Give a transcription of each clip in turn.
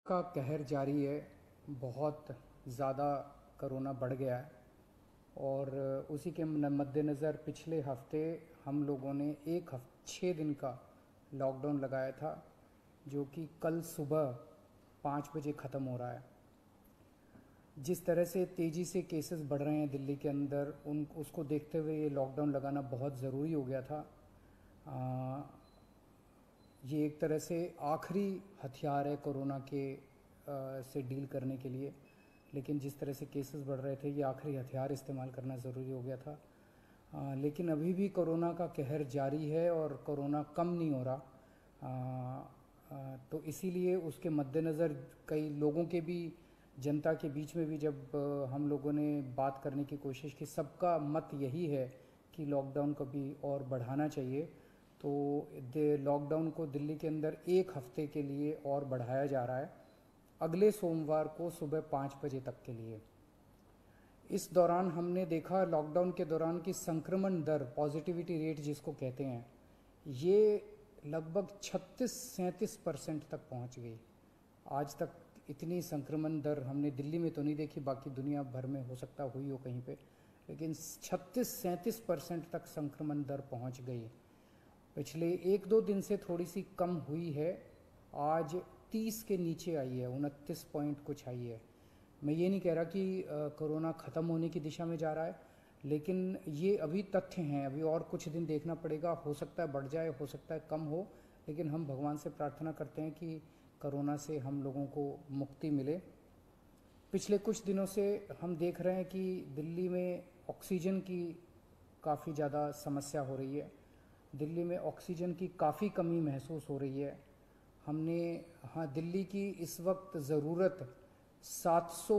का कहर जारी है। बहुत ज़्यादा कोरोना बढ़ गया है और उसी के मद्देनज़र पिछले हफ्ते हम लोगों ने 6 दिन का लॉकडाउन लगाया था, जो कि कल सुबह 5 बजे ख़त्म हो रहा है। जिस तरह से तेज़ी से केसेस बढ़ रहे हैं दिल्ली के अंदर, उसको देखते हुए ये लॉकडाउन लगाना बहुत ज़रूरी हो गया था। ये एक तरह से आखिरी हथियार है कोरोना के से डील करने के लिए, लेकिन जिस तरह से केसेस बढ़ रहे थे ये आखिरी हथियार इस्तेमाल करना ज़रूरी हो गया था। लेकिन अभी भी कोरोना का कहर जारी है और कोरोना कम नहीं हो रहा। तो इसीलिए उसके मद्देनज़र कई लोगों के भी, जनता के बीच में भी जब हम लोगों ने बात करने की कोशिश की, सबका मत यही है कि लॉकडाउन को भी और बढ़ाना चाहिए। तो लॉकडाउन को दिल्ली के अंदर 1 हफ्ते के लिए और बढ़ाया जा रहा है, अगले सोमवार को सुबह 5 बजे तक के लिए। इस दौरान हमने देखा लॉकडाउन के दौरान की संक्रमण दर, पॉजिटिविटी रेट जिसको कहते हैं, ये लगभग 36-37% तक पहुंच गई। आज तक इतनी संक्रमण दर हमने दिल्ली में तो नहीं देखी, बाकी दुनिया भर में हो सकता हुई हो कहीं पे, लेकिन 36-37% तक संक्रमण दर पहुंच गई। पिछले 1-2 दिन से थोड़ी सी कम हुई है, आज 30 के नीचे आई है, 29 पॉइंट कुछ आई है। मैं ये नहीं कह रहा कि कोरोना ख़त्म होने की दिशा में जा रहा है, लेकिन ये अभी तथ्य हैं, अभी और कुछ दिन देखना पड़ेगा। हो सकता है बढ़ जाए, हो सकता है कम हो, लेकिन हम भगवान से प्रार्थना करते हैं कि कोरोना से हम लोगों को मुक्ति मिले। पिछले कुछ दिनों से हम देख रहे हैं कि दिल्ली में ऑक्सीजन की काफ़ी ज़्यादा समस्या हो रही है। दिल्ली में ऑक्सीजन की काफ़ी कमी महसूस हो रही है। दिल्ली की इस वक्त ज़रूरत 700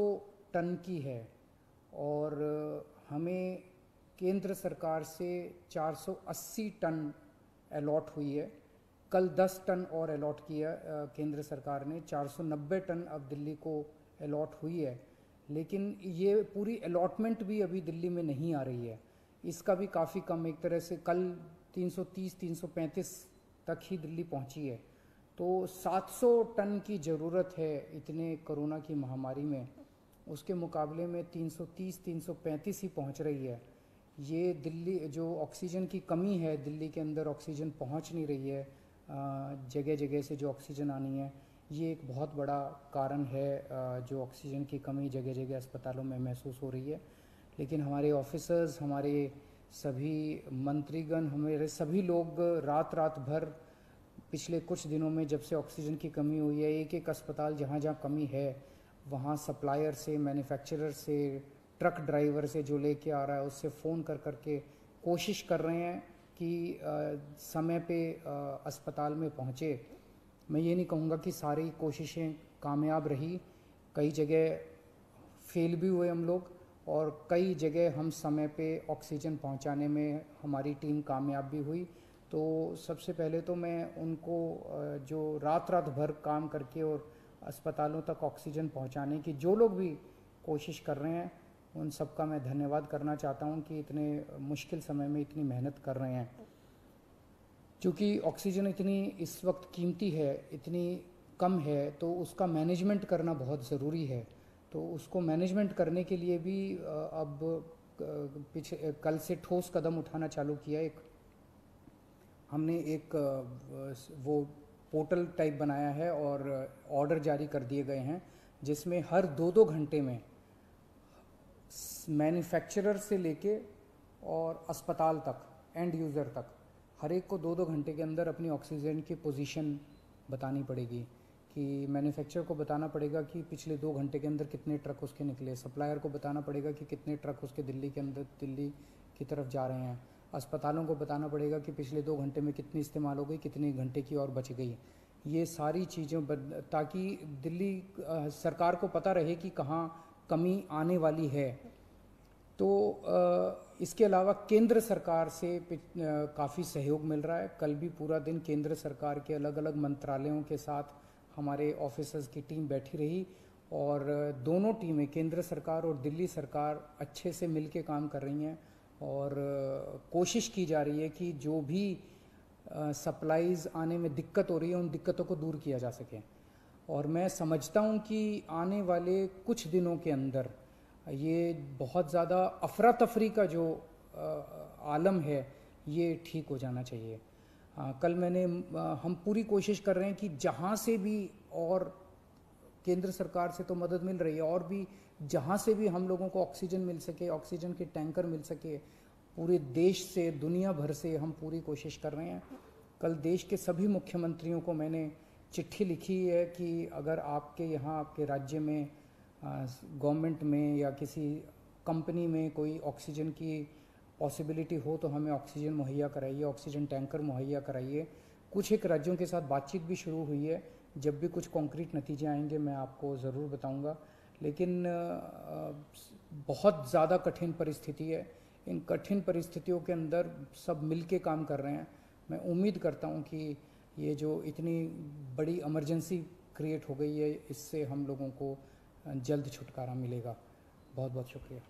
टन की है और हमें केंद्र सरकार से 480 टन अलॉट हुई है। कल 10 टन और अलॉट किया केंद्र सरकार ने, 490 टन अब दिल्ली को अलॉट हुई है। लेकिन ये पूरी अलॉटमेंट भी अभी दिल्ली में नहीं आ रही है, इसका भी काफ़ी कम, एक तरह से कल 330-335 तक ही दिल्ली पहुंची है। तो 700 टन की ज़रूरत है इतने कोरोना की महामारी में, उसके मुकाबले में 330-335 ही पहुंच रही है। ये दिल्ली जो ऑक्सीजन की कमी है, दिल्ली के अंदर ऑक्सीजन पहुंच नहीं रही है, जगह जगह से जो ऑक्सीजन आनी है, ये एक बहुत बड़ा कारण है जो ऑक्सीजन की कमी जगह जगह अस्पतालों में महसूस हो रही है। लेकिन हमारे ऑफिसर्स, हमारे सभी मंत्रीगण, हमारे सभी लोग रात रात भर पिछले कुछ दिनों में, जब से ऑक्सीजन की कमी हुई है, एक एक अस्पताल जहाँ जहाँ कमी है वहाँ सप्लायर से, मैन्युफैक्चरर से, ट्रक ड्राइवर से जो लेके आ रहा है उससे फ़ोन कर करके कोशिश कर रहे हैं कि समय पे अस्पताल में पहुँचे। मैं ये नहीं कहूँगा कि सारी कोशिशें कामयाब रही, कई जगह फेल भी हुए हम लोग, और कई जगह हम समय पे ऑक्सीजन पहुंचाने में हमारी टीम कामयाब भी हुई। तो सबसे पहले तो मैं उनको जो रात रात भर काम करके और अस्पतालों तक ऑक्सीजन पहुंचाने की जो लोग भी कोशिश कर रहे हैं, उन सबका मैं धन्यवाद करना चाहता हूं कि इतने मुश्किल समय में इतनी मेहनत कर रहे हैं। क्योंकि ऑक्सीजन इतनी इस वक्त कीमती है, इतनी कम है, तो उसका मैनेजमेंट करना बहुत ज़रूरी है। तो उसको मैनेजमेंट करने के लिए भी अब कल से ठोस कदम उठाना चालू किया। हमने एक वो पोर्टल टाइप बनाया है और ऑर्डर जारी कर दिए गए हैं, जिसमें हर 2-2 घंटे में मैन्युफैक्चरर से लेके और अस्पताल तक, एंड यूज़र तक, हर एक को 2-2 घंटे के अंदर अपनी ऑक्सीजन की पोजीशन बतानी पड़ेगी। कि मैन्युफैक्चरर को बताना पड़ेगा कि पिछले 2 घंटे के अंदर कितने ट्रक उसके निकले, सप्लायर को बताना पड़ेगा कि कितने ट्रक उसके दिल्ली के अंदर, दिल्ली की तरफ जा रहे हैं, अस्पतालों को बताना पड़ेगा कि पिछले 2 घंटे में कितनी इस्तेमाल हो गई, कितने घंटे की और बच गई। ये सारी चीज़ें ताकि दिल्ली सरकार को पता रहे कि कहाँ कमी आने वाली है। तो इसके अलावा केंद्र सरकार से काफ़ी सहयोग मिल रहा है। कल भी पूरा दिन केंद्र सरकार के अलग अलग मंत्रालयों के साथ हमारे ऑफिसर्स की टीम बैठी रही और दोनों टीमें, केंद्र सरकार और दिल्ली सरकार, अच्छे से मिलके काम कर रही हैं और कोशिश की जा रही है कि जो भी सप्लाईज आने में दिक्कत हो रही है उन दिक्कतों को दूर किया जा सके। और मैं समझता हूँ कि आने वाले कुछ दिनों के अंदर ये बहुत ज़्यादा अफरा तफरी का जो आलम है ये ठीक हो जाना चाहिए। कल हम पूरी कोशिश कर रहे हैं कि जहाँ से भी, और केंद्र सरकार से तो मदद मिल रही है, और भी जहाँ से भी हम लोगों को ऑक्सीजन मिल सके, ऑक्सीजन के टैंकर मिल सके, पूरे देश से, दुनिया भर से हम पूरी कोशिश कर रहे हैं। कल देश के सभी मुख्यमंत्रियों को मैंने चिट्ठी लिखी है कि अगर आपके यहाँ, आपके राज्य में, गवर्नमेंट में या किसी कंपनी में कोई ऑक्सीजन की पॉसिबिलिटी हो तो हमें ऑक्सीजन मुहैया कराइए, ऑक्सीजन टैंकर मुहैया कराइए। कुछ एक राज्यों के साथ बातचीत भी शुरू हुई है, जब भी कुछ कॉन्क्रीट नतीजे आएंगे मैं आपको ज़रूर बताऊंगा। लेकिन बहुत ज़्यादा कठिन परिस्थिति है, इन कठिन परिस्थितियों के अंदर सब मिल के काम कर रहे हैं। मैं उम्मीद करता हूं कि ये जो इतनी बड़ी इमरजेंसी क्रिएट हो गई है, इससे हम लोगों को जल्द छुटकारा मिलेगा। बहुत बहुत शुक्रिया।